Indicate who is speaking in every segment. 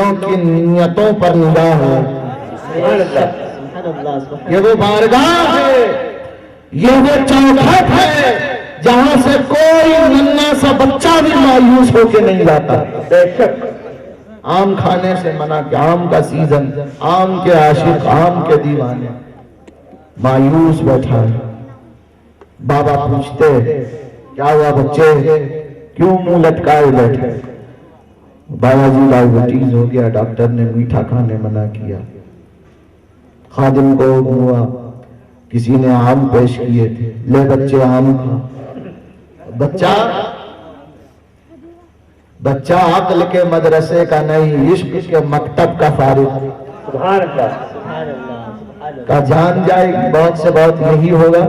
Speaker 1: دلوں کی نیتوں پر نگاہ ہے۔ یہ وہ بارگاہ ہے، یہ وہ چوکھٹ ہے جہاں سے کوئی ننھا سا بچہ بھی مایوس ہو کے نہیں جاتا۔ بے شک آم کھانے سے منع کیا، آم کا سیزن، آم کے عاشق، آم کے دیوانے، مایوس بیٹھا ہے۔ بابا پوچھتے کیا ہوا بچے، کیوں منہ لٹکائے بیٹھے؟ بابا جی ڈائبٹیز ہو گیا، ڈاکٹر نے میٹھا کھانے منع کیا۔ خادم کو ہوا، کسی نے آم پیش کیے تھے، لے بچے آم کھا۔ بچہ عقل کے مدرسے کا نہیں، عشق کے مکتب کا فارغ۔ سبحان اللہ کا جان جائے گی، بہت سے بہت یہی ہوگا،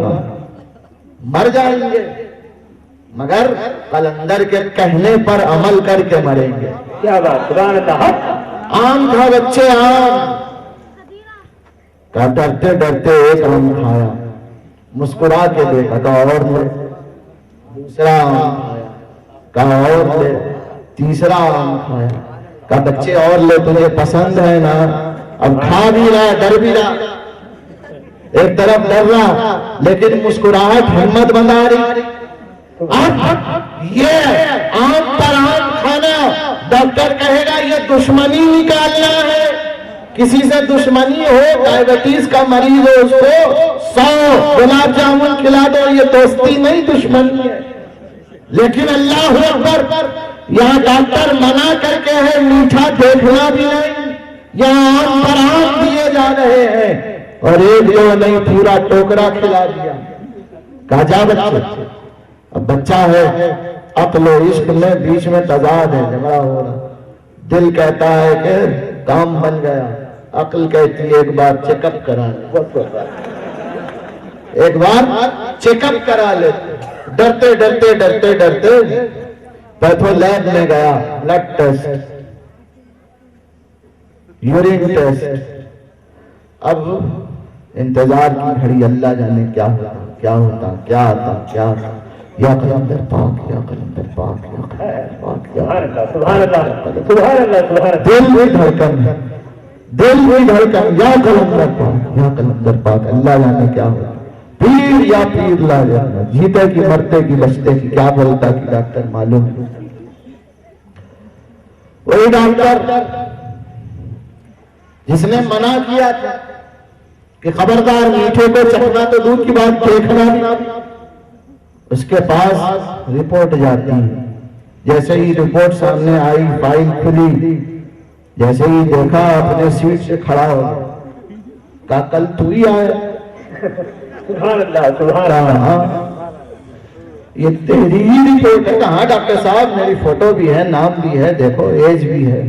Speaker 1: مر جائیں گے مگر قلندر کے کہنے پر عمل کر کے مریں گے۔ کیا بات، سبحان اللہ۔ آم کھا بچے، آم کا ڈرتے ڈرتے ایک آم کھایا، مسکرا کے دیکھا، کہا اور لے، دوسرا آم کھایا، کہا اور لے، تیسرا آم کھایا، کہا بچے اور لے، تجھے پسند ہے نا؟ اب کھا بھی رہا، ڈر بھی رہا، ایک طرف ڈر رہا لیکن مسکراہٹ ہمت بنا رہی۔ اب یہ آم پر آم کھانا، ڈاکٹر کہے گا یہ دشمنی نکالنا ہے، کسی سے دشمنی ہو، ڈائبٹیز کا مریض ہو، اس کو 100 گلاب جامن کھلا دو، یہ دوستی نہیں دشمنی ہے۔ لیکن اللہ اکبر، یہاں ڈاکٹر منع کر کے ہے، میٹھا دیکھنا بھی نہیں، یہاں آم پر آم دیے جا رہے ہیں، اور ایک دو نہیں پورا ٹوکرا کھلا دیا۔ کہا جا بچے، اب بچہ ہے، عقل و عشق میں بیچ میں تضاد ہے، جھگڑا ہو رہا، دل کہتا ہے کہ کام بن گیا، عقل کہتی ہے ایک بار چیک اپ کرا لے، ایک بار چیک اپ کرا لے۔ ڈرتے ڈرتے ڈرتے ڈرتے پیتھو لیب میں گیا، بلڈ ٹیسٹ، یورین ٹیسٹ۔ اب انتظار کی گھڑی، اللہ جانے کیا ہوتا کیا ہوتا کیا آتا کیا آتا۔ یا قلندر پاک، یا قلندر پاک، یا قلندر پاک، سبحان اللہ سبحان اللہ۔ دل بھی دھڑکن ہے، دل بھی دھڑکن، یا قلندر پاک، یا قلندر پاک، اللہ جانے کیا ہوتا۔ پیر یا پیر لا جانا، جیتے کی مرتے کی بچتے کی کیا بولتا کہ ڈاکٹر معلوم ہے۔ وہی ڈاکٹر جس نے منع کیا تھا کہ خبردار میٹھے کو چکھنا تو دودھ کی بات دیکھنا بھی، اس کے پاس رپورٹ جاتی ہے، جیسے ہی رپورٹ سامنے آئی، فائل کھلی، جیسے ہی دیکھا اپنے سیٹ سے کھڑا ہو، کہا کل تو ہی آئے؟ سبحان اللہ سبحان اللہ۔ یہ تیری ہی رپورٹ ہے؟ کہا ڈاکٹر صاحب میری فوٹو بھی ہے، نام بھی ہے، دیکھو ایج بھی ہے،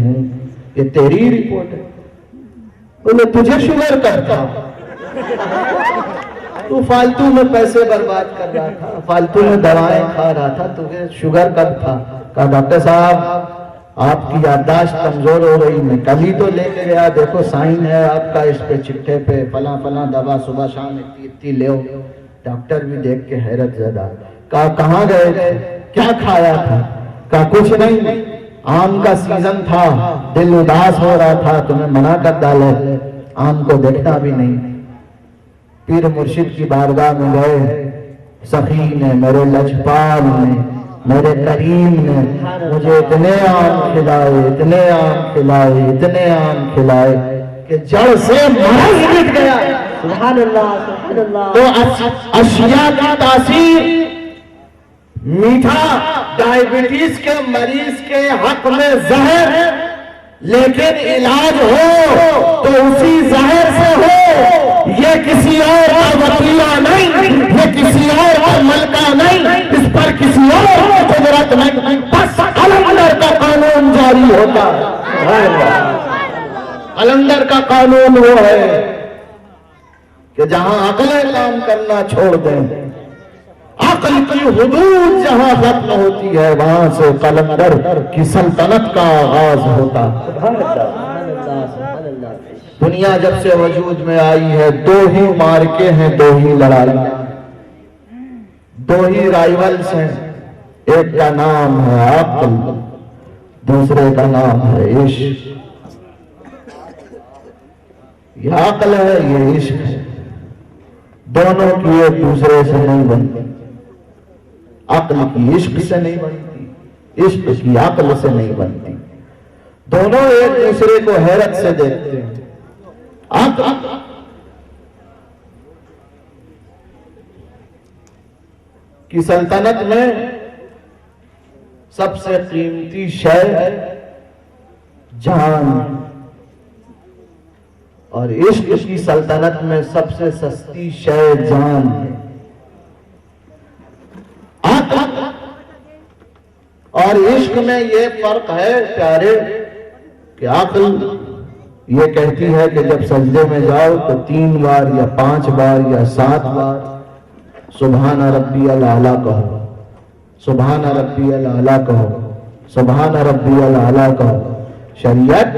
Speaker 1: یہ تیری ہی رپورٹ ہے؟ بولے تجھے شوگر کب تھا؟ تو فالتو میں پیسے برباد کر رہا تھا، فالتو میں دوائیں کھا رہا تھا، تجھے شوگر کب تھا؟ کہا ڈاکٹر صاحب آپ کی یادداشت کمزور ہو رہی، میں کل ہی تو لے کے گیا، دیکھو سائن ہے آپ کا اس پہ چٹھے پہ، فلاں فلاں دوا صبح شام اتنی لے ہو۔ ڈاکٹر بھی دیکھ کے حیرت زدہ، کہا کہاں گئے تھے، کیا کھایا تھا؟ کہا کچھ نہیں، آم کا سیزن تھا، دل اداس ہو رہا تھا، تمہیں منع کر ڈالے، آم کو دیکھنا بھی نہیں۔ پیر مرشد کی بارگاہ میں گئے، سخی نے، میرے لجپال نے، میرے کریم نے مجھے اتنے آم کھلائے، اتنے آم کھلائے، اتنے آم کھلائے کہ جڑ سے مرض مٹ گیا۔ سبحان اللہ سبحان اللہ۔ تو اشیاء کی تاثیر، میٹھا ڈائبٹیز کے مریض کے حق میں زہر، لیکن علاج ہو تو اسی زہر سے ہو، یہ کسی اور کا وسیلہ نہیں، یہ کسی اور کا ملکہ نہیں، اس پر کسی اور کی قدرت نہیں، بس قلندر کا قانون جاری ہوتا ہے۔ قلندر کا قانون وہ ہے کہ جہاں عقلیں کام کرنا چھوڑ دیں، عقل کی حدود جہاں ختم ہوتی ہے، وہاں سے قلندر کی سلطنت کا آغاز ہوتا ہے۔ دنیا جب سے وجود میں آئی ہے، دو ہی مارکے ہیں، دو ہی لڑائی، دو ہی رائیولز ہیں، ایک کا نام ہے عقل، دوسرے کا نام ہے عشق۔ یہ عقل ہے، یہ عشق ہے، دونوں کی ایک دوسرے سے نہیں بنتی، عقل کی عشق سے نہیں بنتی، عشق کی عقل سے نہیں بنتی، دونوں ایک دوسرے کو حیرت سے دیکھتے ہیں۔ عقل کی سلطنت میں سب سے قیمتی شے جان، اور عشق کی سلطنت میں سب سے سستی شے جان ہے۔ عقل اور عشق میں یہ فرق ہے پیارے کہ عقل یہ کہتی ہے کہ جب سجدے میں جاؤ تو 3 بار یا 5 بار یا 7 بار سبحان ربی الاعلیٰ کہو، سبحان ربی الاعلیٰ کہو، سبحان ربی الاعلیٰ کہو۔ شریعت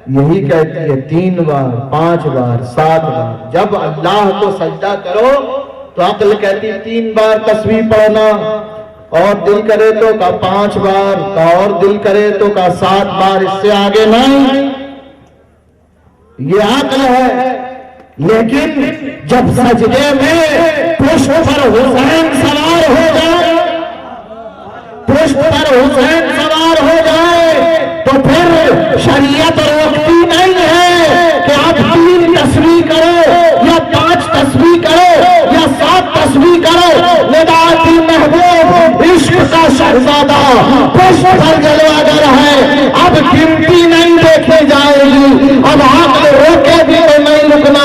Speaker 1: یہی کہتی ہے 3 بار 5 بار 7 بار۔ جب اللہ کو سجدہ کرو تو عقل کہتی 3 بار تسبیح پڑھنا، اور دل کرے تو کا 5 بار، اور دل کرے تو کا 7 بار، اس سے آگے نہیں۔ یہ عقل ہے۔ لیکن جب سجدے میں پشت پر حسین سوار ہو جائے، پشت پر حسین سوار ہو جائے تو پھر شریعت روکتی نہیں ہے کہ آپ 3 تسبیح کرو یا 5 تسبیح کرو یا 7 تسبیح کرو۔ نداتی محبوب عشق کا شہزادہ پشت پر جلوگر ہے، اب گنتی نہیں دیکھی جائے گی، اب عقل روکے بھی تو نہیں رکنا۔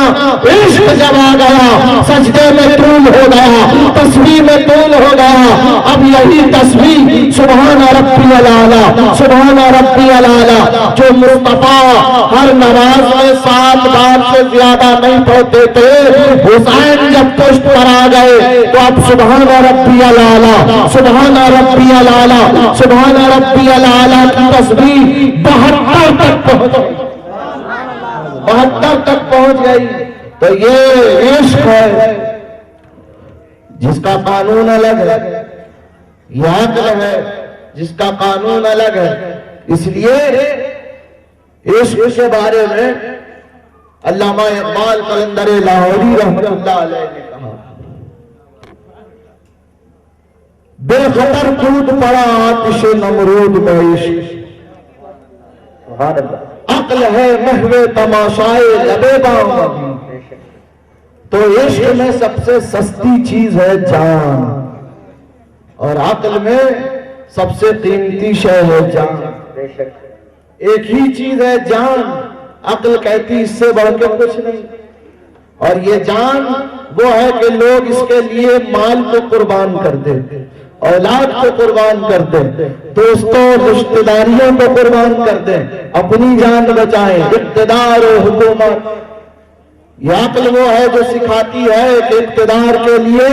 Speaker 1: عشق جب آ گیا سجدے میں طول ہو گیا، تسبیح میں طول ہو گیا، اب یہی تسبیح سبحان ربی الاعلیٰ، سبحان ربی الاعلیٰ جو مصطفیٰ ہر نماز میں 7 بار سے زیادہ نہیں پڑھتے تھے، حسین جب پشت پر آ گئے تو اب سبحان ربی الاعلیٰ، سبحان ربی الاعلیٰ، سبحان ربی الاعلیٰ کی تسبیح 72 تک پہنچ گئی، 72 تک پہنچ گئی۔ تو یہ عشق ہے جس کا قانون الگ ہے، یہ عقل ہے جس کا قانون الگ ہے۔ اس لیے عشق کے بارے میں علامہ اقبال قلندر لاہوری رحمۃ اللہ علیہ نے کہا، بے خطر کود پڑا آتش نمرود میں عشق، سبحان اللہ، عقل ہے محو تماشائے لبے باں، تو عشق میں سب سے سستی چیز ہے جان، اور عقل میں سب سے قیمتی شے ہے جان۔ ایک ہی چیز ہے جان، عقل کہتی اس سے بڑھ کے کچھ نہیں، اور یہ جان وہ ہے کہ لوگ اس کے لیے مال کو قربان کر دیں، اولاد کو قربان کر دیں، دوستوں رشتہ داریوں کو قربان کر دیں، اپنی جان بچائیں، اقتدار و حکومت۔ یہ عقل وہ ہے جو سکھاتی ہے کہ اقتدار کے لیے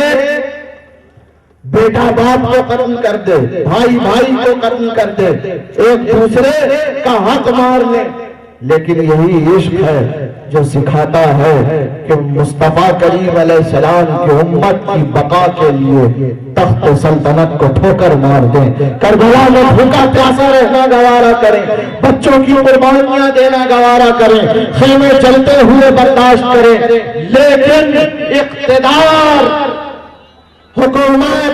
Speaker 1: بیٹا باپ کو قتل کر دے، بھائی بھائی کو قتل کر دے، ایک دوسرے کا حق مار لے۔ لیکن یہی عشق ہے جو سکھاتا ہے کہ مصطفیٰ کریم علیہ السلام کی امت کی بقا کے لیے تخت سلطنت کو ٹھوکر مار دیں، کربلا میں بھوکا پیاسا رہنا گوارا کریں، بچوں کی قربانیاں دینا گوارا کریں، خیمے چلتے ہوئے برداشت کریں، لیکن اقتدار، حکومت،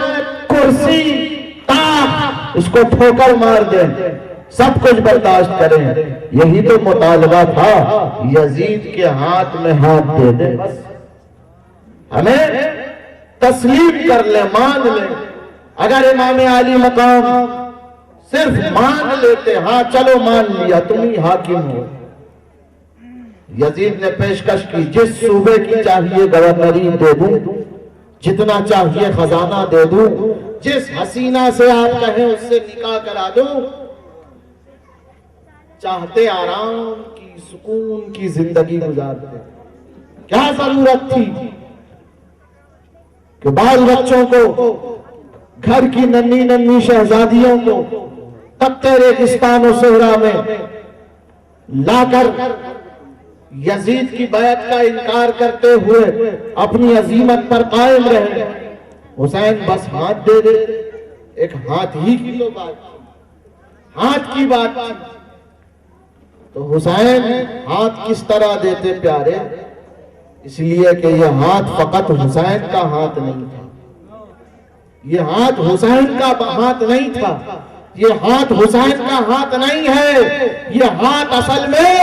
Speaker 1: کرسی، تاخت، اس کو ٹھوکر مار دیں، سب کچھ برداشت کریں۔ یہی تو مطالبہ تھا، یزید کے ہاتھ میں ہاتھ دے دیں، بس ہمیں تسلیم کر لیں، مان لیں۔ اگر امام علی مقام صرف مان لیتے، ہاں چلو مان لیا تم ہی حاکم ہو، یزید نے پیشکش کی جس صوبے کی چاہیے گورنری دے دوں، جتنا چاہیے خزانہ دے دوں، جس حسینہ سے آپ کہیں اس سے نکاح کرا دوں، چاہتے آرام کی سکون کی زندگی گزارتے۔ کیا ضرورت تھی کہ بال بچوں کو، گھر کی ننھی ننھی شہزادیوں کو تپتے ریگستان و صحرا میں لا کر یزید کی بیعت کا انکار کرتے ہوئے اپنی عظیمت پر قائم رہے۔ حسین بس ہاتھ دے دے، ایک ہاتھ ہی کی تو بات، ہاتھ کی بات تھی۔ تو حسین ہاتھ کس طرح دیتے پیارے؟ اس لیے کہ یہ ہاتھ فقط حسین کا ہاتھ نہیں تھا، یہ ہاتھ حسین کا ہاتھ نہیں تھا، یہ ہاتھ حسین کا ہاتھ نہیں ہے، یہ ہاتھ اصل میں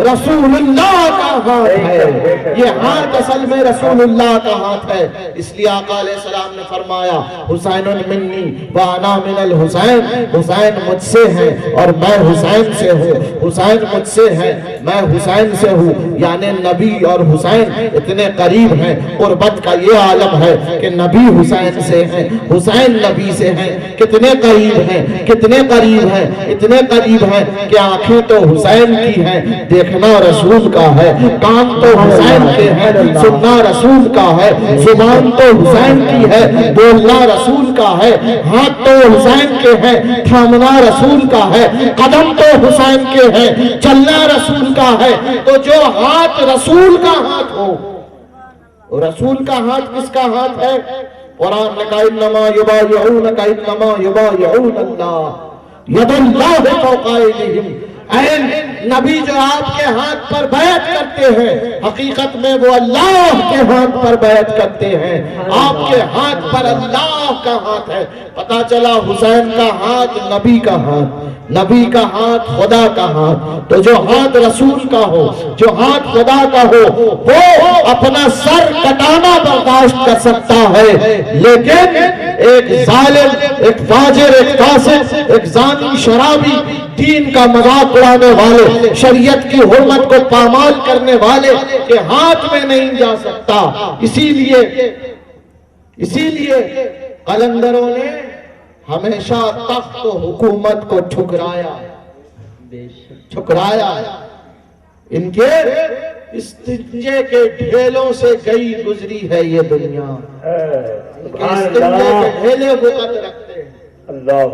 Speaker 1: رسول اللہ کا ہاتھ ہے، یہ ہاتھ اصل میں رسول اللہ کا ہاتھ ہے۔ اس لیے آقا علیہ السلام نے فرمایا حسین منی وانا من الحسین، حسین مجھ سے ہے اور میں حسین سے ہوں، حسین مجھ سے ہے میں حسین سے ہوں، یعنی نبی اور حسین اتنے قریب ہیں۔ قربت کا یہ عالم ہے کہ نبی حسین سے ہیں، حسین نبی سے ہیں، کتنے قریب ہیں، کتنے قریب ہیں، اتنے قریب ہیں کہ آنکھیں تو حسین کی ہیں، دیکھنا رسول کا ہے، کان تو حسین کے ہیں، سننا رسول کا ہے، زبان تو حسین کی ہے، بولنا رسول کا ہے، ہاتھ تو حسین کے ہیں، تھامنا رسول کا ہے، قدم تو حسین کے ہیں، چلنا رسول کا ہے۔ تو جو ہاتھ رسول کا ہاتھ ہو، رسول کا ہاتھ کس کا ہاتھ ہے؟ قرآن نے کہا انما یبایعونک انما یبایعون اللہ ید اللہ فوق ایدیہم، اے نبی جو آپ کے ہاتھ پر بیعت کرتے ہیں حقیقت میں وہ اللہ کے ہاتھ پر بیعت کرتے ہیں، آپ کے ہاتھ پر اللہ کا ہاتھ ہے۔ پتا چلا حسین کا ہاتھ نبی کا ہاتھ، نبی کا ہاتھ خدا کا ہاتھ، تو جو ہاتھ رسول کا ہو، جو ہاتھ خدا کا ہو، وہ اپنا سر کٹانا برداشت کر سکتا ہے، لیکن ایک ظالم، ایک فاجر، ایک فاسق، ایک زانی، شرابی، دین کا مذاق اڑانے والے، شریعت کی حرمت کو پامال کرنے والے کے ہاتھ میں نہیں جا سکتا۔ اسی لیے قلندروں نے ہمیشہ تخت و حکومت کو ٹھکرایا، ان کے استنجے کے ڈھیلوں سے گئی گزری ہے یہ دنیا، ان کے استنجے کے ڈھیلے وقت رکھتے ہیں۔ اللہ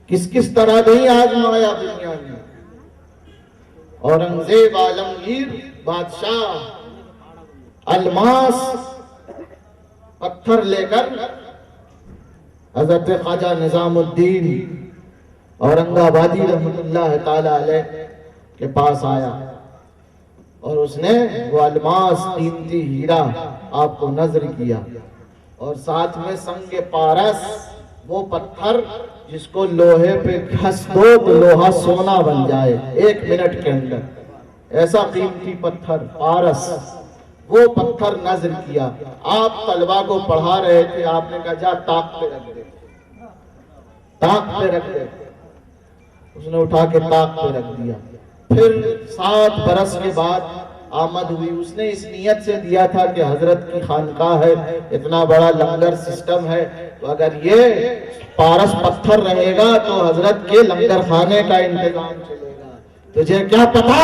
Speaker 1: کس طرح نہیں آزمایا دنیا میں۔ اورنگزیب عالمگیر بادشاہ الماس پتھر لے کر حضرت خواجہ نظام الدین اورنگ آبادی رحمت اللہ تعالی علیہ کے پاس آیا اور اس نے وہ الماس قیمتی ہیرا آپ کو نظر کیا، اور ساتھ میں سنگ پارس، وہ پتھر جس کو لوہے پہ گھس دو تو لوہا سونا بن جائے 1 منٹ کے اندر، ایسا قیمتی پتھر پارس، وہ پتھر نظر کیا۔ آپ طلبہ کو پڑھا رہے تھے، آپ نے کہا جا طاق پہ رکھ دے، طاق پہ رکھ دے، اس نے اٹھا کے طاق پہ رکھ دیا۔ پھر 7 برس کے بعد آمد ہوئی، اس نے اس نیت سے دیا تھا کہ حضرت کی خانقاہ ہے، اتنا بڑا لنگر سسٹم ہے، تو اگر یہ پارس پتھر رہے گا تو حضرت کے لنگر خانے کا انتظام چلے گا۔ تجھے کیا پتا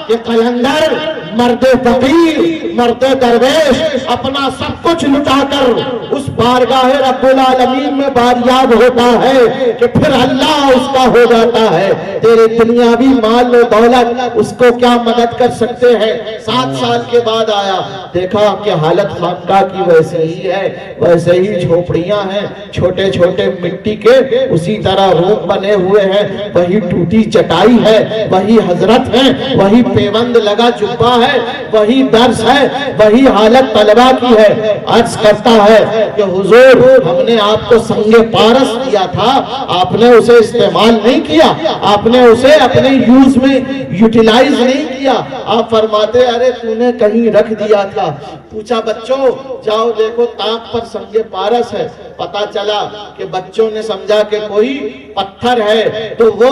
Speaker 1: کہ قلندر مرد فقیر، مرد درویش اپنا سب کچھ لٹا کر اس بارگاہ رب العالمین میں باریاب ہوتا ہے کہ پھر اللہ اس کا ہو جاتا ہے۔ تیرے دنیاوی مال و دولت اس کو کیا مدد کر سکتے ہیں؟ 7 سال کے بعد آیا، دیکھا کہ حالت خانقاہ کی ویسے ہی ہے، ویسے ہی جھوپڑیاں ہیں، چھوٹے چھوٹے مٹی کے اسی طرح روم بنے ہوئے ہیں، وہی ٹوٹی چٹائی ہے، وہی حضرت ہیں، وہی پیوند لگا جبہ ہے، وہی درس ہے، وہی حالت طلبہ کی ہے۔ عرض کرتا ہے کہ حضور ہم نے آپ کو سنگ پارس دیا تھا، آپ نے اسے استعمال نہیں کیا، آپ نے اسے اپنے یوز میں یوٹیلائز نہیں کیا۔ آپ فرماتے ارے تو نے کہیں رکھ دیا تھا۔ پوچھا بچوں جاؤ دیکھو طاق پر سنگ پارس ہے۔ پتا چلا کہ بچوں نے سمجھا کہ کوئی پتھر ہے، تو وہ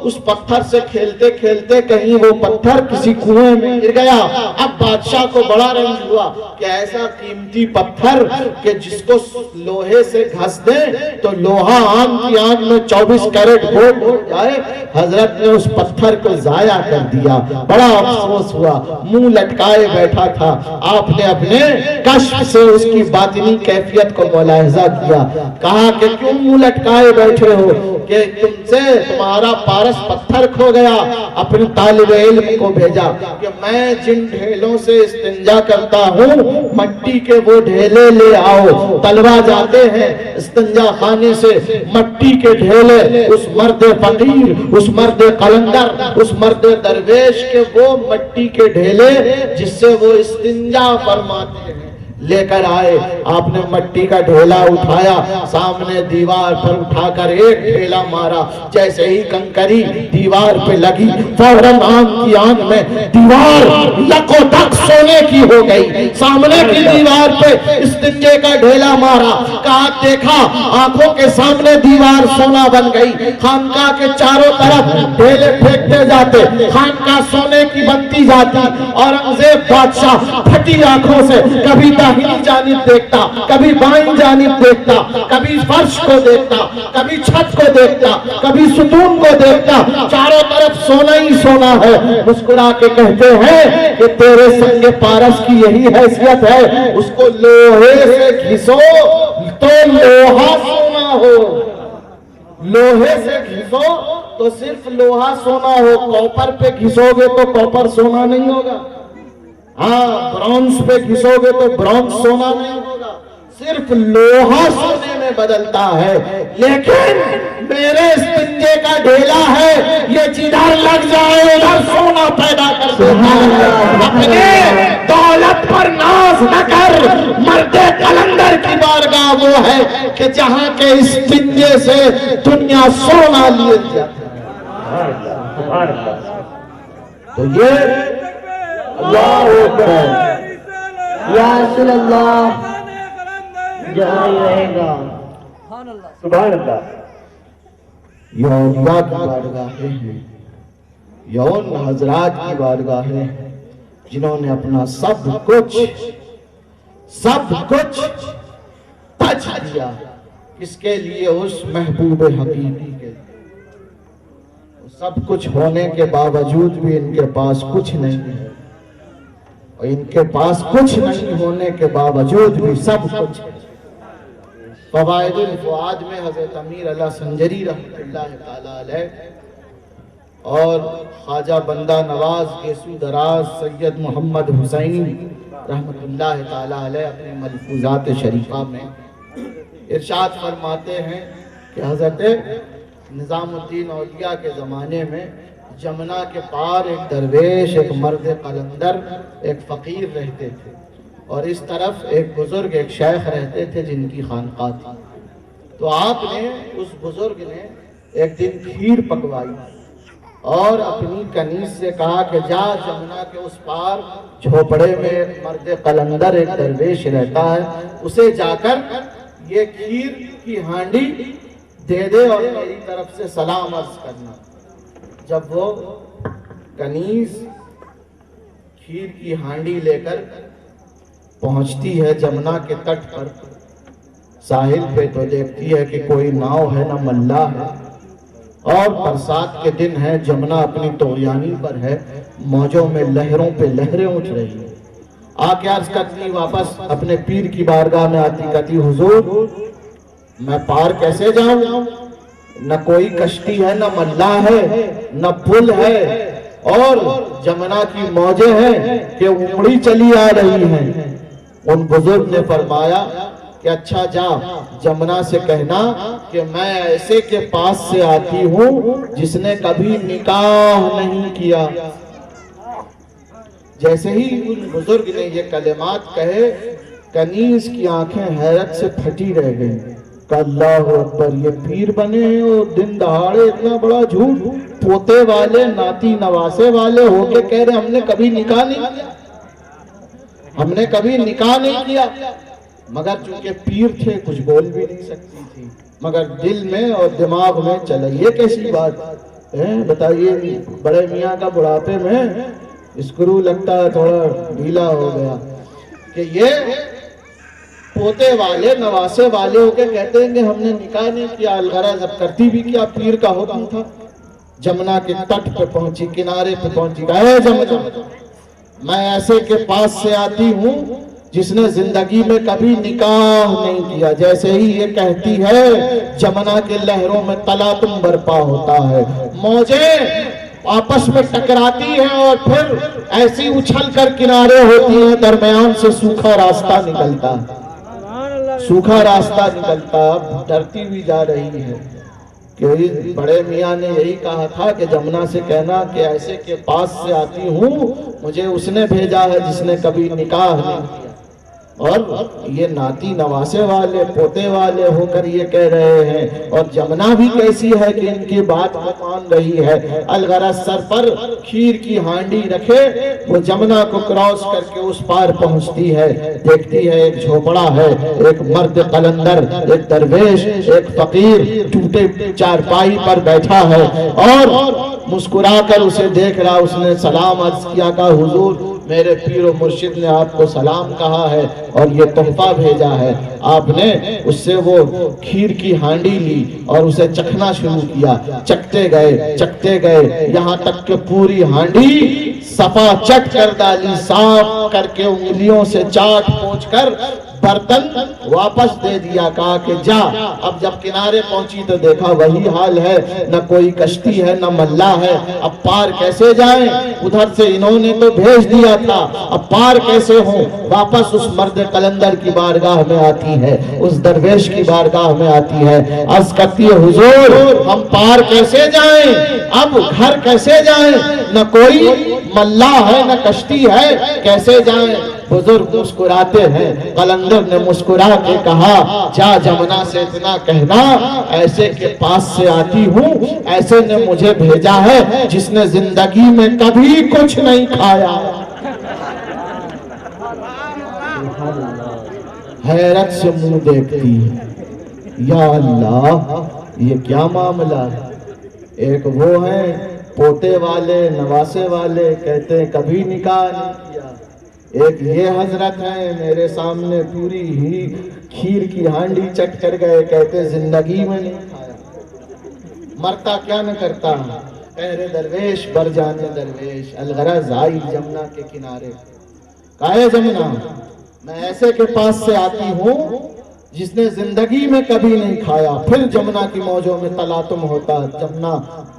Speaker 1: اس پتھر سے کھیلتے کھیلتے کہیں وہ پتھر کسی کنویں میں گر گیا۔ اب بادشاہ کو بڑا رنج ہوا کہ ایسا قیمتی پتھر کہ جس کو لوہے سے گھس دے تو لوہا آن کی آن میں 24 کیرٹ گولڈ ہو جائے، حضرت نے اس پتھر کو ضائع کر دیا۔ بڑا افسوس ہوا، منہ لٹکائے بیٹھا تھا. آپ نے اپنے کشف سے اس کی باطنی کیفیت کو ملاحظہ کیا. کہا کہ کیوں منہ لٹکائے بیٹھے ہو؟ کہ تم سے تمہارا پارس پتھر کھو گیا. اپنے طالب علم کو بھیجا کہ میں جن ڈھیلوں سے استنجا کرتا ہوں مٹی کے وہ ڈھیلے لے آؤ. طلبہ جاتے ہیں استنجا خانے سے، مٹی کے ڈھیلے، اس مرد فقیر، اس مرد قلندر، اس مرد درویش کے وہ مٹی کے ڈھیلے جس سے وہ استنجا فرماتے ہیں لے کر آئے. آپ نے مٹی کا ڈھیلا اٹھایا، سامنے دیوار پر اٹھا کر ایک ڈھیلا مارا. جیسے ہی کنکری دیوار پہ لگی فوراً آنکھ کی آنکھ میں دیوار لکو تک سونے کی ہو گئی. سامنے کی دیوار پہ استنجے کا ڈھیلا مارا، کہا دیکھا آنکھوں کے سامنے دیوار سونا بن گئی. خانقاہ کے چاروں طرف ڈھیلے پھینکتے جاتے، خانقاہ سونے کی بنتی جاتی. اورنگزیب بادشاہ پھٹی آنکھوں سے کبھی داہنی جانب دیکھتا، کبھی بائیں جانب دیکھتا، کبھی فرش کو دیکھتا، کبھی چھت کو دیکھتا، کبھی ستون کو دیکھتا. چاروں طرف سونا ہی سونا ہے. مسکرا کے کہتے ہیں کہ تیرے سنگ پارس کی یہی حیثیت ہے، اس کو لوہے سے گھسو تو لوہا سونا ہو. لوہے سے گھسو تو صرف لوہا سونا ہو، کوپر پہ گھسو گے تو کوپر سونا نہیں ہوگا. ہاں برونز پہ گھسو گے تو برونز سونا نہیں ہوگا. صرف لوہا سونے میں بدلتا ہے. لیکن میرے استنجے کا ڈھیلا ہے، یہ جدھر لگ جائے ادھر سونا پیدا کر دیتا ہے. اپنے دولت پر ناز نہ کر، مرد قلندر کی بارگاہ وہ ہے کہ جہاں کے استنجے سے دنیا سونا لیے جاتا ہے. تو یہ اللہ اکبر،
Speaker 2: یا رسول اللہ جاری رہے گا.
Speaker 1: سبحان اللہ. یہ اولیاء کی بارگاہیں ہیں، یہ ان حضرات کی بارگاہیں ہیں جنہوں نے اپنا سب کچھ تج دیا اس کے لیے، اس محبوب حقیقی کے. سب کچھ ہونے کے باوجود بھی ان کے پاس کچھ نہیں ہے، اور ان کے پاس کچھ نہیں ہونے کے باوجود بھی سب کچھ ہے. فوائد الفؤاد میں حضرت امیر علیہ سنجری رحمت اللہ تعالیٰ علیہ اور خواجہ بندہ نواز گیسو دراز سید محمد حسینی رحمت اللہ تعالیٰ علیہ اپنے ملفوظات شریفہ میں ارشاد فرماتے ہیں کہ حضرت نظام الدین اولیاء کے زمانے میں جمنا کے پار ایک درویش، ایک مرد قلندر، ایک فقیر رہتے تھے، اور اس طرف ایک بزرگ، ایک شیخ رہتے تھے جن کی خانقاہ تھی. تو آپ نے اس بزرگ نے ایک دن کھیر پکوائی اور اپنی کنیز سے کہا کہ جا جمنا کے اس پار جھوپڑے میں ایک مرد قلندر، ایک درویش رہتا ہے، اسے جا کر یہ کھیر کی ہانڈی دے دے اور میری طرف سے سلام عرض کرنا. جب وہ کنیز کھیر کی ہانڈی لے کر پہنچتی ہے جمنا کے تٹ پر، ساحل پہ، تو دیکھتی ہے کہ کوئی ناؤ ہے نہ ملا ہے، اور برسات کے دن ہے، جمنا اپنی طغیانی پر ہے، موجوں میں لہروں پہ لہریں اٹھ رہی ہیں. آ کے عرض کرتی واپس اپنے پیر کی بارگاہ میں آتی، کہتی حضور میں پار کیسے جاؤں؟ نہ کوئی کشتی ہے، نہ ملا ہے، نہ پل ہے، اور جمنا کی موجیں ہیں کہ امڑی چلی آ رہی ہیں. ان بزرگ نے فرمایا کہ اچھا جا جمنا سے کہنا کہ میں ایسے کے پاس سے آتی ہوں جس نے کبھی نکاح نہیں کیا. جیسے ہی ان بزرگ نے یہ کلمات کہے، کنیز کی آنکھیں حیرت سے پھٹی رہ گئیں کہ اللہ اکبر، یہ پیر بنے ہیں اور دن دہاڑے اتنا بڑا جھوٹ. پوتے والے، ناتی نواسے والے ہو کے کہہ رہے ہم نے کبھی نکاح نہیں کیا، ہم نے کبھی نکاح نہیں کیا. مگر چونکہ پیر تھے کچھ بول بھی نہیں سکتی تھی، مگر دل میں اور دماغ میں چلا یہ کیسی بات ہے؟ بتائیے، بڑے میاں کا بڑھاپے میں اسکرو لگتا ہے تھوڑا ڈھیلا ہو گیا کہ یہ پوتے والے نواسے والے ہو کے کہتے ہیں کہ ہم نے نکاح نہیں کیا. الغرض اب کرتی بھی کیا، پیر کا حکم تھا. جمنا کے تٹ پہ پہنچی، کنارے پہ پہنچی، کہا اے جمنا، میں ایسے کے پاس سے آتی ہوں جس نے زندگی میں کبھی نکاح نہیں کیا۔ جیسے ہی یہ کہتی ہے جمنا کے لہروں میں تلاطم برپا ہوتا ہے، موجیں آپس میں ٹکراتی ہیں اور پھر ایسی اچھل کر کنارے ہوتی ہیں، درمیان سے سوکھا راستہ نکلتا ہے، سوکھا راستہ نکلتا، ڈرتی ہوئی جا رہی ہے کہ بڑے میاں نے یہی کہا تھا کہ جمنا سے کہنا کہ ایسے کے پاس سے آتی ہوں، مجھے اس نے بھیجا ہے جس نے کبھی نکاح نہیں کیا۔ اور یہ ناتی نواسے والے پوتے والے ہو کر یہ کہہ رہے ہیں، اور جمنا بھی کیسی ہے کہ ان کی بات کو مان رہی ہے۔ الغرض سر پر کھیر کی ہانڈی رکھے وہ جمنا کو کراس کر کے اس پار پہنچتی ہے، دیکھتی ہے ایک جھوپڑا ہے، ایک مرد قلندر، ایک درویش، ایک فقیر ٹوٹے چارپائی پر بیٹھا ہے اور مسکرا کر اسے دیکھ رہا۔ اس نے سلام عرض کیا، کہا حضور میرے پیر و مرشد نے آپ کو سلام کہا ہے اور یہ تحفہ بھیجا ہے۔ آپ نے اس سے وہ کھیر کی ہانڈی لی اور اسے چکھنا شروع کیا، چکھتے گئے یہاں تک کہ پوری ہانڈی صفا چٹ کر ڈالی، صاف کر کے انگلیوں سے چاٹ پوچھ کر برتن واپس دے دیا، کہا کہ جا۔ اب جب کنارے پہنچی تو دیکھا وہی حال ہے، نہ کوئی کشتی ہے نہ ملا ہے، اب پار کیسے جائیں؟ ادھر سے انہوں نے تو بھیج دیا تھا، اب پار کیسے ہوں؟ واپس اس مرد قلندر کی بارگاہ میں آتی ہے، اس درویش کی بارگاہ میں آتی ہے، عرض کرتی ہے حضور ہم پار کیسے جائیں؟ اب گھر کیسے جائیں؟ نہ کوئی ملا ہے نہ کشتی ہے، کیسے جائیں؟ بزرگ مسکراتے ہیں۔ قلندر نے مسکرا کے کہا جا جمنا سے اتنا کہنا ایسے کے پاس سے آتی ہوں، ایسے نے مجھے بھیجا ہے جس نے زندگی میں کبھی کچھ نہیں کھایا۔ حیرت سے منہ دیکھتی ہے، یا اللہ یہ کیا معاملہ ہے؟ ایک وہ ہیں پوتے والے نواسے والے، کہتے ہیں کبھی نکاح نہیں کیا، ایک یہ حضرت ہیں میرے سامنے پوری ہی کھیر کی ہانڈی چٹ کر گئے، کہتے زندگی میں نہیں کھایا۔ مرتا کیا نہ کرتا، اے درویش بر جانے درویش۔ الغرض آئی جمنا کے کنارے، کہے جمنا میں ایسے کے پاس سے آتی ہوں جس نے زندگی میں کبھی نہیں کھایا۔ پھر جمنا کی موجوں میں تلاطم ہوتا، جمنا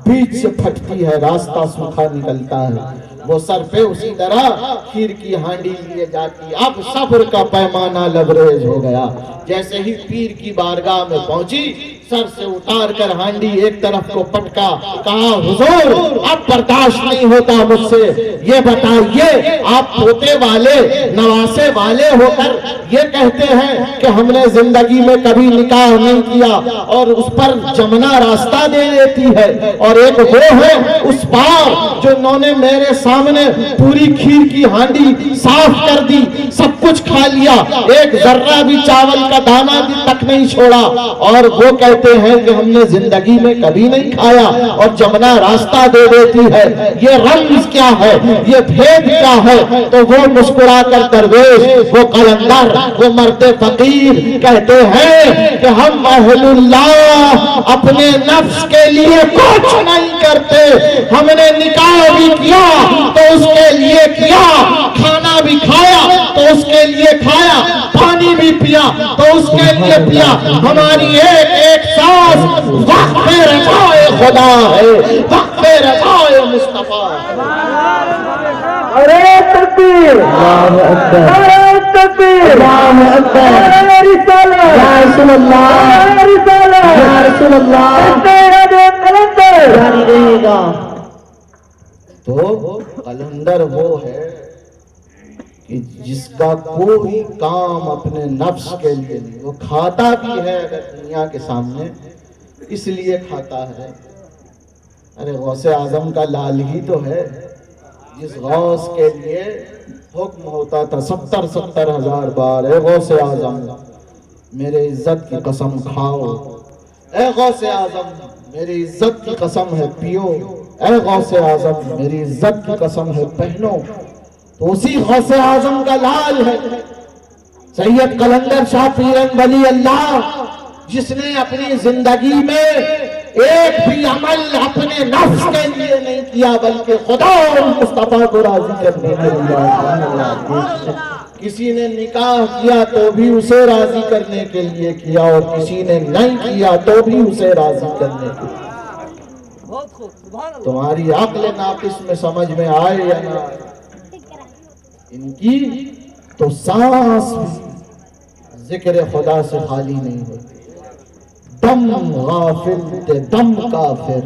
Speaker 1: بیچ سے پھٹتی ہے، راستہ سوکھا نکلتا ہے، وہ سر پہ اسی طرح کھیر کی ہانڈی لیے جاتی۔ اب صبر کا پیمانہ لبریز ہو گیا، جیسے ہی پیر کی بارگاہ میں پہنچی سر سے اتار کر ہانڈی ایک طرف کو پٹکا، کہا حضور اب برداشت نہیں ہوتا مجھ سے، یہ بتائیے آپ پوتے والے نواسے والے ہو کر یہ کہتے ہیں کہ ہم نے زندگی میں کبھی نکاح نہیں کیا، اور اس پر جمنا راستہ دے دیتی ہے، اور ایک وہ ہے اس پار جو انہوں نے میرے سامنے پوری کھیر کی ہانڈی صاف کر دی، سب کچھ کھا لیا، ایک ذرہ بھی چاول کا دانہ بھی تک نہیں چھوڑا، اور وہ کہتے ہیں کہ ہم نے زندگی میں کبھی نہیں کھایا اور جمنا راستہ دے دیتی ہے، یہ رمز کیا ہے، یہ بھید کیا ہے؟ تو وہ مسکرا کر درویش، وہ قلندر، وہ مرد فقیر کہتے ہیں کہ ہم اہل اللہ اپنے نفس کے لیے کچھ نہیں کرتے، ہم نے نکاح بھی کیا تو اس کے لیے کیا، کھانا بھی کھایا تو اس کے لیے کھایا، پانی بھی پیا تو اس کے لیے پیا، ہماری ایک ایک سانس وقف رضائے خدا ہے، وقف رضائے مصطفیٰ۔
Speaker 2: ارے تکبیر، ارے تکبیر، ارے رسالہ، یا رسول اللہ، یا رسالہ، یا رسول اللہ، تیرا دے قلندر جاری رہے گا۔
Speaker 1: تو قلندر وہ ہے کہ جس کا کوئی کام اپنے نفس کے لیے نہیں، وہ کھاتا بھی ہے اگر دنیا کے سامنے اس لیے کھاتا ہے۔ ارے غوث اعظم کا لال ہی تو ہے جس غوث کے لیے حکم ہوتا تھا 70,000 بار، اے غوث اعظم میرے عزت کی قسم کھاؤ، اے غوث اعظم میری عزت کی قسم ہے پیو، اے غوث اعظم میری عزت کی قسم ہے پہنو۔ تو اسی غوث اعظم کا لال ہے سید قلندر شاہ پیرن ولی اللہ، جس نے اپنی زندگی میں ایک بھی عمل اپنے نفس کے لیے نہیں کیا بلکہ خدا اور مصطفیٰ کو راضی کرنے کے لیے. کسی نے نکاح کیا تو بھی اسے راضی کرنے کے لیے کیا اور کسی نے نہیں کیا تو بھی اسے راضی کرنے کے لیے. تمہاری عقل ناقص میں سمجھ میں آئے یا نہ آئے، ان کی تو سانس ذکر خدا سے خالی نہیں ہوتی. دم غافل تے دم کافر،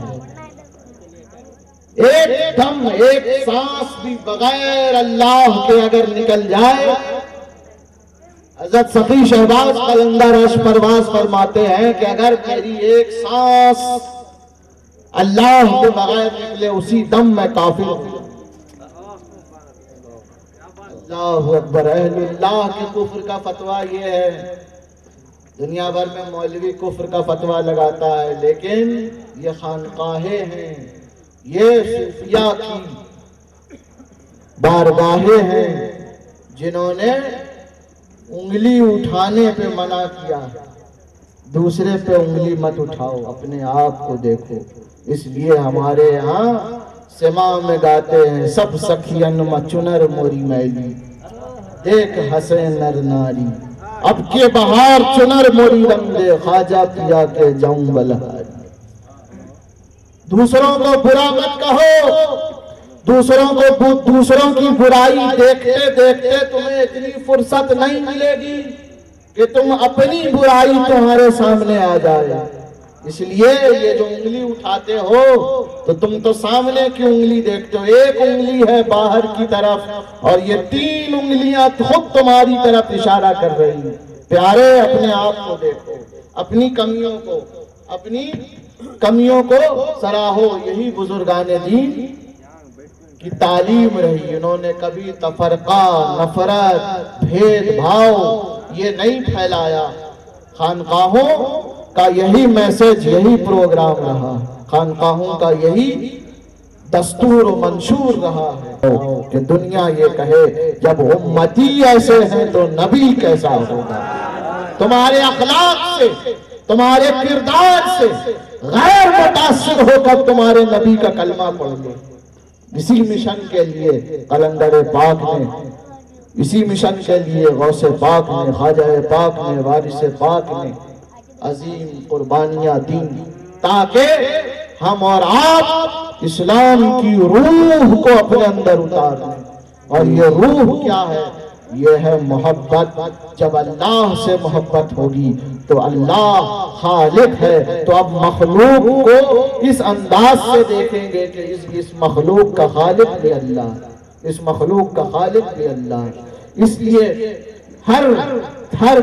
Speaker 1: ایک دم ایک سانس بھی بغیر اللہ کے اگر نکل جائے. حضرت صفی شہباز قلندر عرش پرواز فرماتے ہیں کہ اگر میری ایک سانس اللہ کے بغیر نکلے اسی دم میں کافر ہوں. اللہ اکبر. اہل اللہ کے کفر کا فتویٰ یہ ہے، دنیا بھر میں مولوی کفر کا فتویٰ لگاتا ہے، لیکن یہ خانقاہیں ہیں، یہ صوفیاء کی بارگاہیں ہیں جنہوں نے انگلی اٹھانے پہ منع کیا. دوسرے پہ انگلی مت اٹھاؤ، اپنے آپ کو دیکھو. اس لیے ہمارے یہاں سما میں گاتے ہیں، سب سخین مچنر موری میلی، دیکھ ہنسے نر ناری، اب کے بہار چنر موری رنگ دے، خواجہ پیا کے جاؤں بلہاری. دوسروں کو برا مت کہو، دوسروں کی برائی دیکھتے دیکھتے تمہیں اتنی فرصت نہیں ملے گی کہ تم اپنی برائی تمہارے سامنے آ جائے. اس لیے یہ جو انگلی اٹھاتے ہو تو تم تو سامنے کی انگلی دیکھتے ہو، ایک انگلی ہے باہر کی طرف اور یہ 3 انگلیاں خود تمہاری طرف اشارہ کر رہی ہیں. پیارے اپنے آپ کو دیکھو، اپنی کمیوں کو سراہو. یہی بزرگان دین کی تعلیم رہی. انہوں نے کبھی تفرقہ، نفرت، بھید بھاؤ یہ نہیں پھیلایا. خانقاہوں کا یہی میسج، یہی پروگرام رہا، خانقاہوں کا یہی دستور و منشور رہا ہے کہ دنیا یہ کہے جب امتی ایسے ہیں تو نبی کیسا ہوگا. تمہارے اخلاق سے، تمہارے کردار سے غیر متاثر ہو کر تمہارے نبی کا کلمہ پڑھ لو. اسی مشن کے لیے قلندر پاک نے، اسی مشن کے لیے غوث پاک نے، خواجہ پاک نے، وارث پاک نے عظیم قربانیاں دی تاکہ ہم اور آپ اسلام کی روح کو اپنے اندر اتار لیں. اور یہ روح کیا ہے؟ یہ ہے محبت. جب اللہ سے محبت ہوگی تو اللہ خالق ہے، تو اب مخلوق کو اس انداز سے دیکھیں گے کہ اس مخلوق کا خالق بھی اللہ، اس مخلوق کا خالق بھی اللہ. اس لیے ہر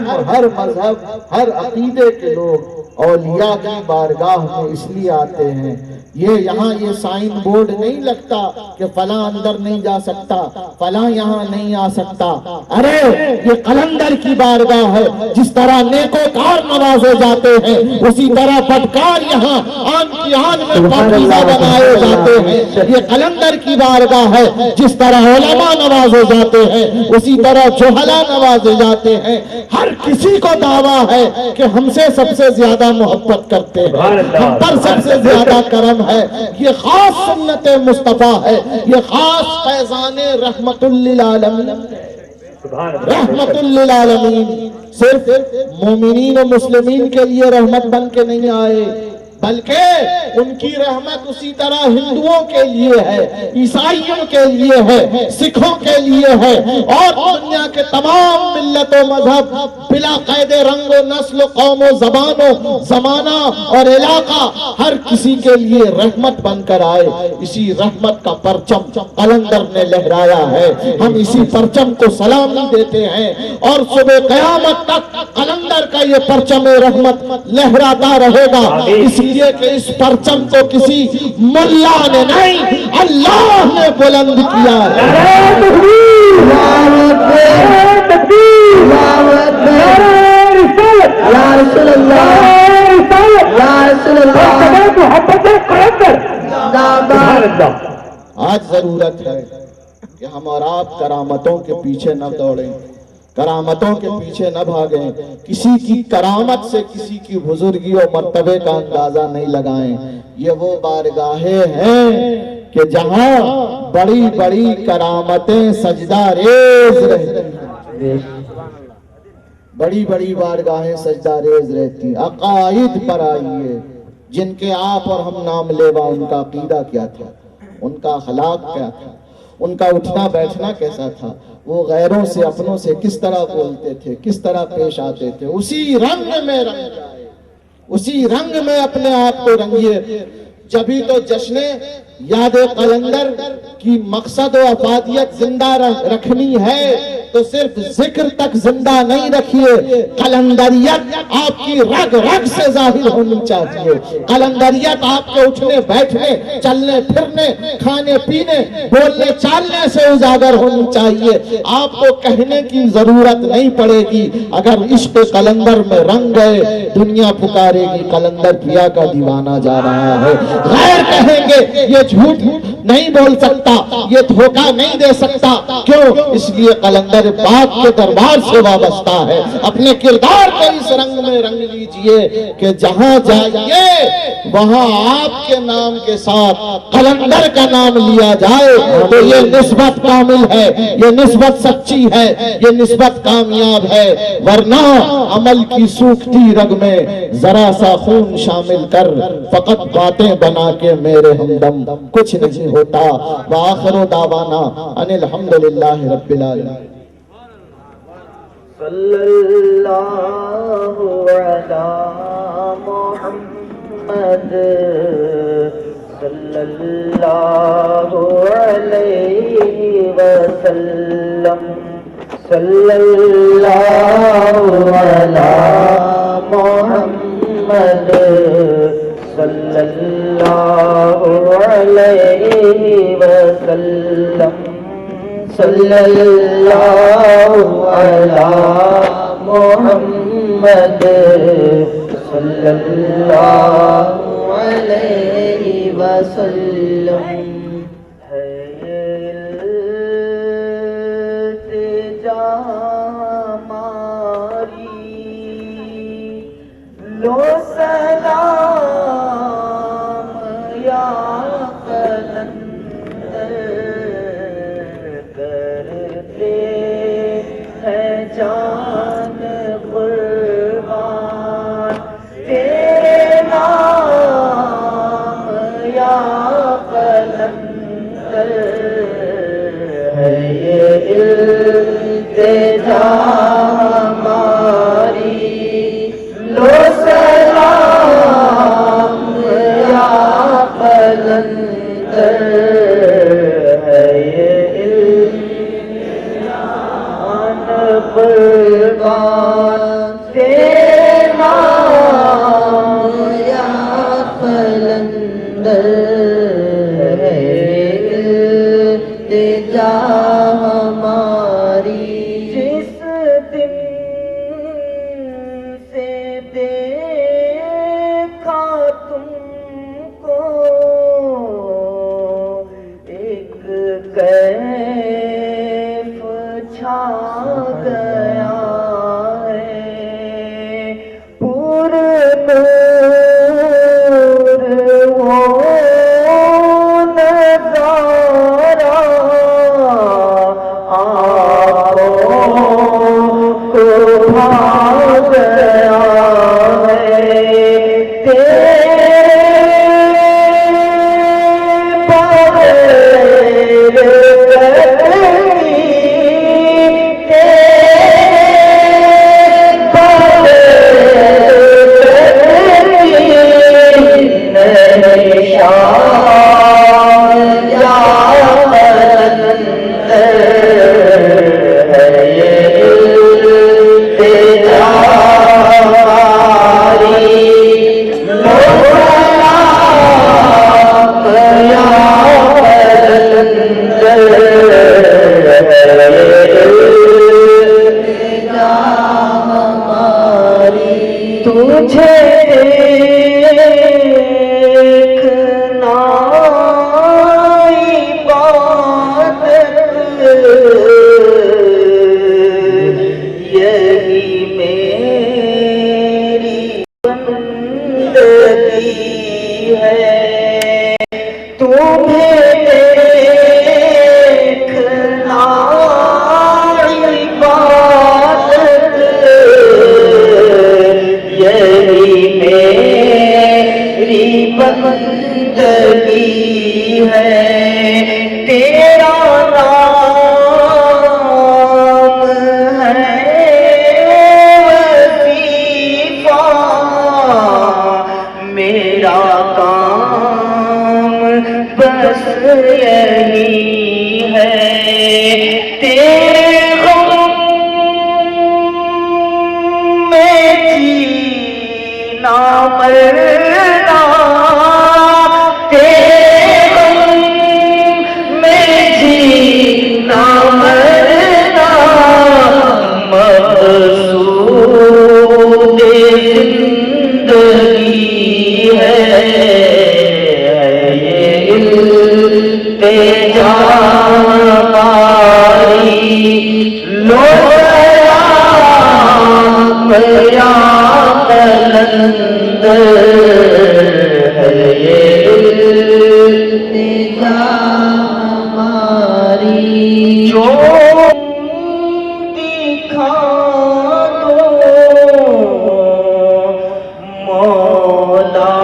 Speaker 1: مذہب، ہر عقیدے کے لوگ اولیاء کی بارگاہ میں اس لیے آتے ہیں. یہاں یہ سائن بورڈ نہیں لگتا کہ فلاں اندر نہیں جا سکتا، فلاں یہاں نہیں آ سکتا. ارے یہ قلندر کی بارگاہ ہے. جس طرح نیکوکار نوازے جاتے ہیں اسی طرح بدکار یہاں آن کی آن میں پاکیزہ بنائے جاتے ہیں. یہ قلندر کی بارگاہ ہے. جس طرح علماء نوازے جاتے ہیں اسی طرح جہلا نوازے جاتے ہیں. ہر کسی کو دعویٰ ہے کہ ہم سے سب سے زیادہ محبت کرتے ہیں، ہم پر سب سے زیادہ کرم ہے. یہ خاص سنت مصطفیٰ ہے، یہ خاص فیضان رحمت للعالمین. رحمت للعالمین صرف مومنین و مسلمین کے لیے رحمت بن کے نہیں آئے، بلکہ ان کی رحمت اسی طرح ہندوؤں کے لیے ہے، عیسائیوں کے لیے ہے، سکھوں کے لیے ہے، اور دنیا کے تمام ملت و مذہب بلا قید رنگ و نسل و قوم و زبان و زمانہ اور علاقہ ہر کسی کے لیے رحمت بن کر آئے. اسی رحمت کا پرچم قلندر نے لہرایا ہے. ہم اسی پرچم کو سلامی دیتے ہیں اور صبح قیامت تک قلندر کا یہ پرچم رحمت لہراتا رہے گا. اس لیے کہ اس پرچم کو کسی ملا نے نہیں، اللہ نے بلند کیا ہے. آج ضرورت ہے کہ ہم اور آپ کرامتوں کے پیچھے نہ دوڑیں. کرامتوں کے پیچھے نہ بھاگیں، کسی کی کرامت سے کسی کی بزرگی اور مرتبے کا اندازہ نہیں لگائیں۔ یہ وہ بارگاہیں ہیں کہ جہاں بڑی بڑی کرامتیں سجدہ ریز رہتی ہیں، بڑی بڑی بارگاہیں سجدہ ریز رہتی۔ عقائد پر آئیے، جن کے آپ اور ہم نام لیوا، ان کا عقیدہ کیا تھا، ان کا اخلاق کیا تھا، ان کا اٹھنا بیٹھنا کیسا تھا، وہ غیروں سے اپنوں سے کس طرح بولتے تھے، کس طرح پیش آتے تھے، اسی رنگ میں رنگ جائے، اسی رنگ میں اپنے آپ کو رنگیے۔ جبھی تو جشن یاد قلندر کی مقصد و افادیت زندہ رکھنی ہے تو صرف ذکر تک زندہ نہیں رکھیے، قلندریت آپ کی رگ رگ سے ظاہر ہونی چاہیے۔ قلندریت آپ کے اٹھنے بیٹھنے، چلنے پھرنے، کھانے پینے، بولنے چالنے سے اجاگر ہونی چاہیے۔ آپ کو کہنے کی ضرورت نہیں پڑے گی، اگر عشق قلندر میں رنگ گئے دنیا پکارے گی قلندر پیا کا دیوانہ جا رہا ہے۔ غیر کہیں گے یہ جھوٹ نہیں بول سکتا، یہ دھوکہ نہیں دے سکتا، کیوں؟ اس لیے قلندر پاک کے دربار سے وابستہ ہے۔ اپنے کردار کو اس رنگ میں رنگ لیجئے کہ جہاں جائیے وہاں آپ کے نام کے ساتھ قلندر کا نام لیا جائے تو یہ نسبت کامل ہے، یہ نسبت سچی ہے، یہ نسبت کامیاب ہے۔ ورنہ عمل کی سوکھتی رگ میں ذرا سا خون شامل کر فقط باتیں بنا کے میرے ہمدم کچھ نہیں ہوتا۔ وآخر دعوانا ان الحمدللہ رب العالمین۔
Speaker 2: صلی اللہ علی محمد صلی اللہ علیہ وسلم، صلی اللہ علی محمد صلی اللہ علیہ وسلم، صلی اللہ علی محمد صلی اللہ علیہ وسلم۔ ہے التجا ہماری، لو سلام یا قلندر، کرتے ہیں جان قربان تیرے نام یا قلندر، ہے یہ التجا ہماری، لو سلام یا قلندر، ہے یہ التجا قربان تیرے نام یا قلندر، ہے التجا ہماری۔ جس دن سے دیکھا تم کو ایک کیف چھا گیا ہے، پور نور وہ نظارہ آنکھوں کو بھا گیا ہے، تیرے بغیر تجھے دیکھنا عبادت تیرے غم میں جینا مرنا، تیرے غم میں جینا مرنا، مقصود زندگی ہے یہ التجا ہماری، لو سلام یا قلندر ہے یہ التجا ہماری، جو دکھا دو مولا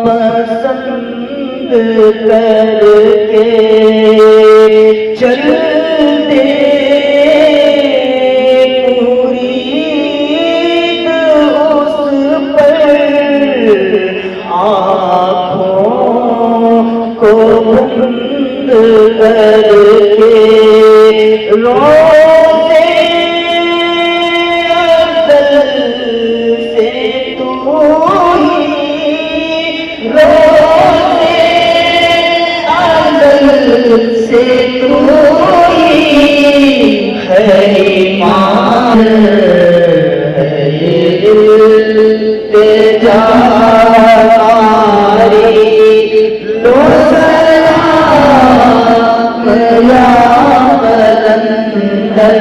Speaker 2: پسند کر کے، چل دے مرید اس پر، آنکھوں کو بند کر کے، روزے ازل سے تو ہی، روزے ازل سے تو ہی ہے ایمان، ہے یہ التجا ہماری، لو سلام یا قلندر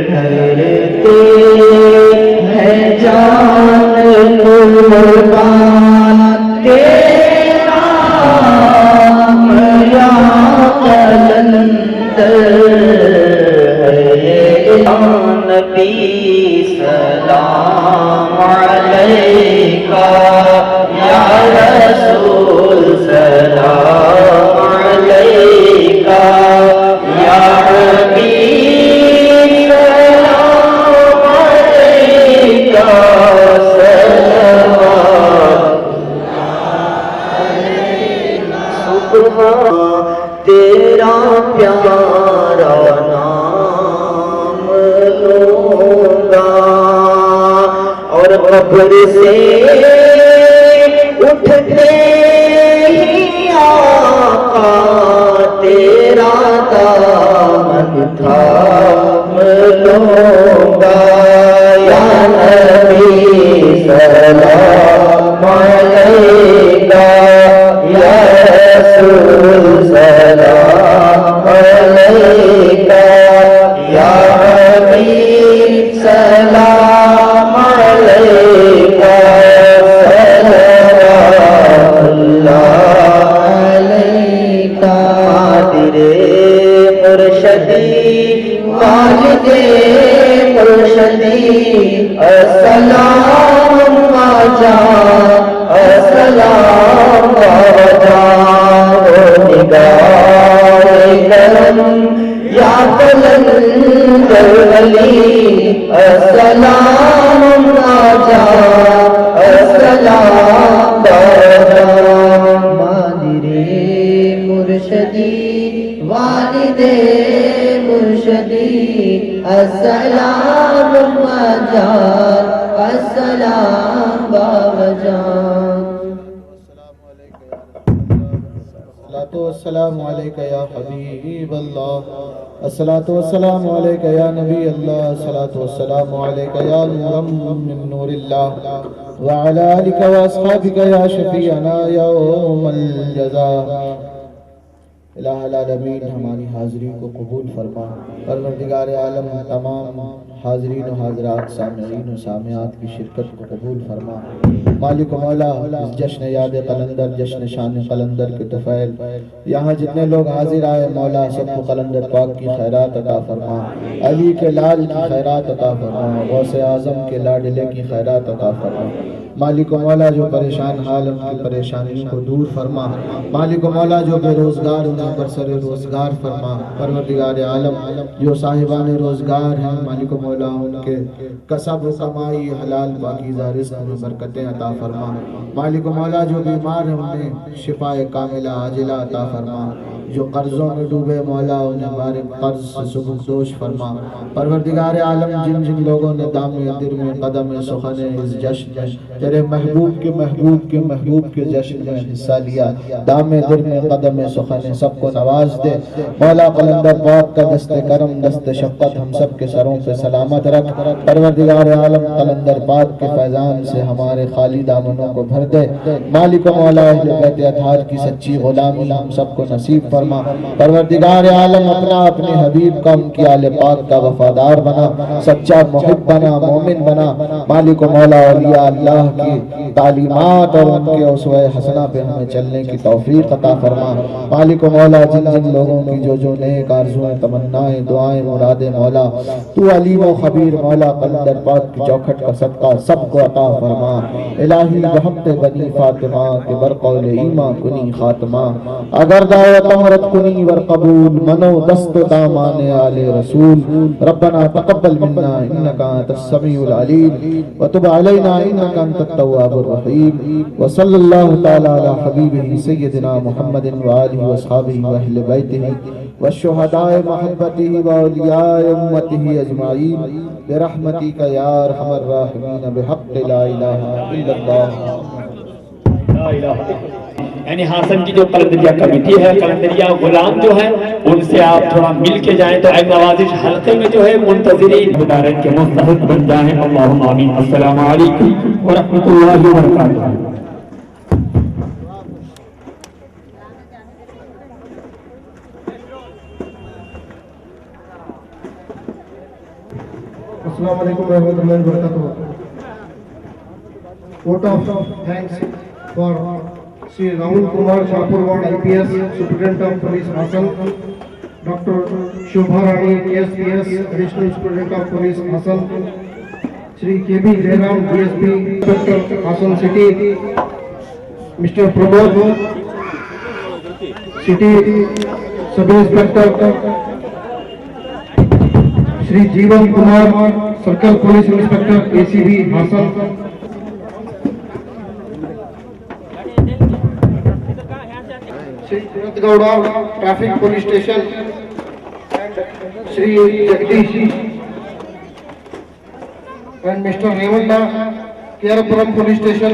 Speaker 2: کرتے ہیں جان قربان، تیرا نام یا قلندر ہے یا نبی سلام علیکہ، یا رسول سلام علیکہ، یا حبیب سلام علیکہ، سبحان تیرا پیارا نام لوں گا، اور قبر سے اٹھتے ہی آقا تیرا دامن تھام لوں گا، یا نبی سلام علیکہ، یا رسول سلام علیکہ، یا حبیب سلام علیکہ، صلوات اللہ علیکہ، تیرے مرشدی والد مرشدی، السلام جان السلام جان، نگاہ کرم یا قلندر ولی، السلام جان السلام جان، مادر مرشدی والد مرشدی، السلام جان السلام بابا جان،
Speaker 1: الصلاة والسلام علیکہ یا حبیب اللہ، الصلاة والسلام علیکہ یا نبی اللہ، الصلاة والسلام علیکہ یا نورا من نور اللہ، وعلی آلک و اصحابک یا شفیعنا یوم الجزاء۔ الہ العالمین ہماری حاضری کو قبول فرما، پروردگار عالم تمام حاضرین و حاضرات، سامعین و سامعات کی شرکت کو قبول فرما۔ مالک و مولا، اس جشن یاد قلندر، جشن شان قلندر کے طفیل، یہاں جتنے لوگ حاضر آئے مولا سب کو قلندر پاک کی خیرات عطا فرما، علی کے لال کی خیرات عطا فرما، غوث اعظم کے لاڈلے کی خیرات عطا فرما۔ مالک و مولا جو پریشان حال ان کی پریشانیوں کو دور فرما، مالک و مولا جو بے روزگار انہیں برسر روزگار فرما، پروردگار عالم جو صاحبان روزگار ہیں مالک و مولا ان کے کسب و کمائی حلال پاکیزہ رزق میں برکتیں عطا فرما، مالک و مولا جو بیمار ہیں انہیں شفاء کاملہ عاجلہ عطا فرما، جو قرضوں میں ڈوبے مولا انہیں بار قرض سے سبکدوش فرما۔ پروردگار عالم جن جن لوگوں نے دام در میں قدم سخن اس جشن میں تیرے محبوب کے محبوب کے محبوب کے جشن میں حصہ لیا، دام در میں قدم سخن سب کو نواز دے مولا۔ قلندر پاک کا دست کرم دست شفقت ہم سب کے سروں پہ سلامت رکھ۔ پروردگار عالم قلندر پاک کے فیضان سے ہمارے خالی دامنوں کو بھر دے۔ مالک و مولا اہل بیت اطہار کی سچی غلامی ہم سب کو نصیب فرما۔ پروردگار عالم اپنا اپنے حبیب کا ان کی آل پاک کا وفادار بنا، سچا محب بنا، مومن بنا۔ مالک و مولا اولیاء اللہ کی تعلیمات اور ان کے اسوہ حسنہ پہ ہمیں چلنے کی توفیق عطا فرما۔ مالک و مولا جن جن لوگوں کی جو نیک آرزویں تمنائیں دعائیں مرادیں مولا تو علیم و خبیر مولا قلندر پاک کی چوکھٹ کا صدقہ سب کو عطا فرما۔ الہی بحق بنی فاطمہ کے برقول ایمہ کنی خاتمہ، اگر دعوت امرت کنی ور قبول منو دست دامان آل رسول۔ ربنا تقبل منا انکا انت السمیع العلیم وتب علینا انکا انت التواب الرحیم، وصلی اللہ تعالی علی حبیبہ سیدنا محمد وآلہ واصحابہ واہل بیتہ والشہداء محبتہ واولیاء امتہ اجمعین برحمتک یا ارحم الراحمین بحق لا الہ الا اللہ۔
Speaker 3: یعنی حسن کی جو قلندریہ کمیٹی ہے، قلندریہ غلام جو ہیں ان سے آپ تھوڑا مل کے جائیں تو ایک نوازش حلقے میں جو ہے منتظرین مدارت کے مستحق بن جائیں۔ اللہم آمین۔ السلام علیکم ورحمۃ اللہ وبرکاتہ۔
Speaker 4: السلام علیکم ورحمۃ اللہ وبرکاتہ۔ Vote of thanks for Sri Rahul Kumar Shapurwad IPS, Superintendent of Police Hassan, Dr. Shobha Rani KSPS, Additional Superintendent of Police Hassan, Sri KB Jairam DSP, Inspector Hassan City, Mr. Pramod City Sub Inspector, Sri Jeevan Kumar Circle Police Inspector ACB Hassan, Sri Gauda Traffic Police Station, Sri Jagdish and Mr. Hemanta Kerapuram Police Station,